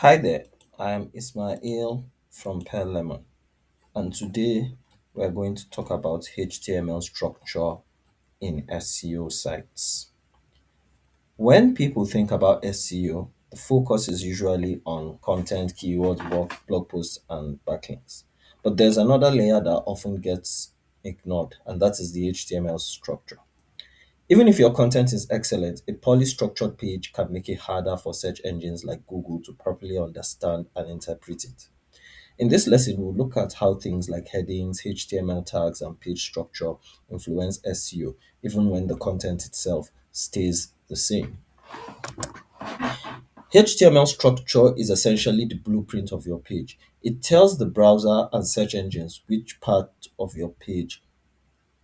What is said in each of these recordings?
Hi there, I'm Ismail from Pearl Lemon, and today we're going to talk about HTML structure in SEO sites. When people think about SEO, the focus is usually on content, keywords, blog posts, and backlinks. But there's another layer that often gets ignored, and that is the HTML structure. Even if your content is excellent, a poorly structured page can make it harder for search engines like Google to properly understand and interpret it. In this lesson, we'll look at how things like headings, HTML tags, and page structure influence SEO, even when the content itself stays the same. HTML structure is essentially the blueprint of your page. It tells the browser and search engines which part of your page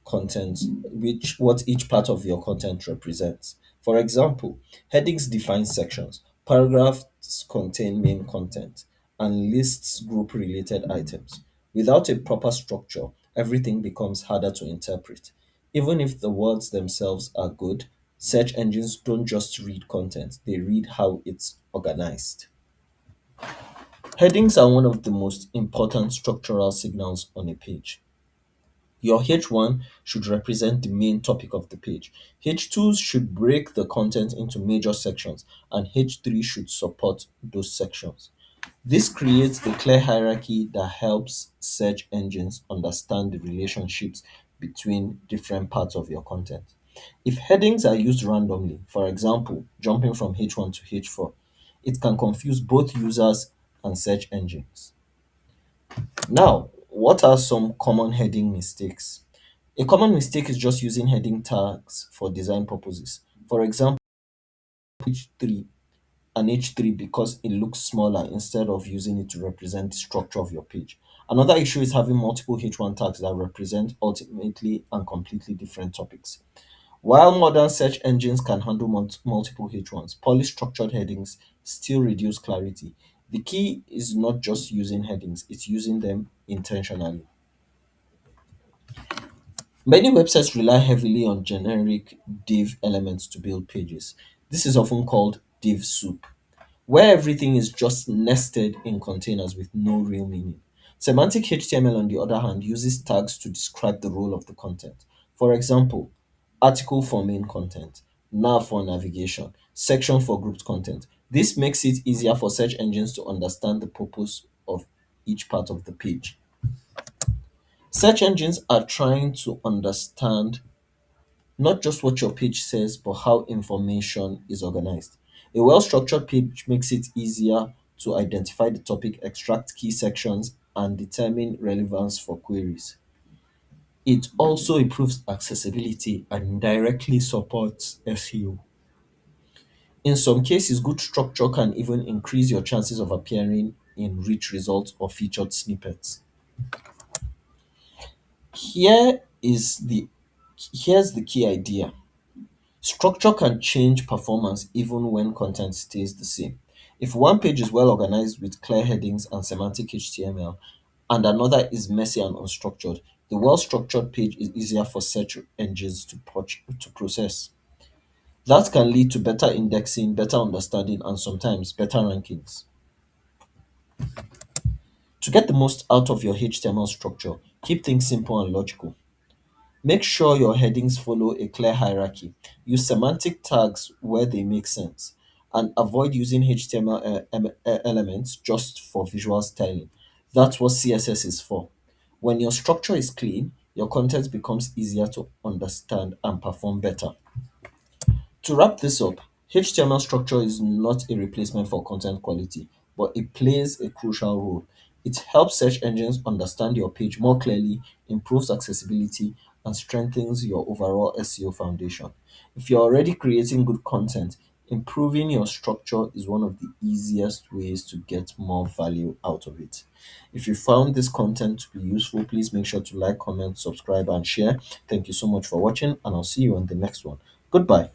content, which what each part of your content represents. For example, headings define sections, paragraphs contain main content, and lists group related items. Without a proper structure, everything becomes harder to interpret. Even if the words themselves are good, search engines don't just read content, they read how it's organized. Headings are one of the most important structural signals on a page. Your H1 should represent the main topic of the page. H2 should break the content into major sections, and H3 should support those sections. This creates a clear hierarchy that helps search engines understand the relationships between different parts of your content. If headings are used randomly, for example, jumping from H1 to H4, it can confuse both users and search engines. Now, what are some common heading mistakes? A common mistake is just using heading tags for design purposes. For example, H3 and H3 because it looks smaller instead of using it to represent the structure of your page. Another issue is having multiple H1 tags that represent ultimately and completely different topics. While modern search engines can handle multiple H1s, poorly structured headings still reduce clarity. The key is not just using headings, it's using them intentionally. Many websites rely heavily on generic div elements to build pages. This is often called Div Soup, where everything is just nested in containers with no real meaning. Semantic HTML, on the other hand, uses tags to describe the role of the content. For example, article for main content, nav for navigation, section for grouped content. This makes it easier for search engines to understand the purpose of each part of the page. Search engines are trying to understand not just what your page says, but how information is organized. A well structured page makes it easier to identify the topic, extract key sections, and determine relevance for queries. It also improves accessibility and directly supports SEO. In some cases, good structure can even increase your chances of appearing in rich results or featured snippets. Here is the Here's the key idea. Structure can change performance even when content stays the same. If one page is well organized with clear headings and semantic HTML, and another is messy and unstructured, the well structured page is easier for search engines to process. That can lead to better indexing, better understanding, and sometimes better rankings. To get the most out of your HTML structure, keep things simple and logical. Make sure your headings follow a clear hierarchy. Use semantic tags where they make sense, and avoid using HTML elements just for visual styling. That's what CSS is for. When your structure is clean, your content becomes easier to understand and perform better. To wrap this up, HTML structure is not a replacement for content quality, but it plays a crucial role. It helps search engines understand your page more clearly, improves accessibility, and strengthens your overall SEO foundation. If you're already creating good content, improving your structure is one of the easiest ways to get more value out of it. If you found this content to be useful, please make sure to like, comment, subscribe, and share. Thank you so much for watching, and I'll see you on the next one. Goodbye.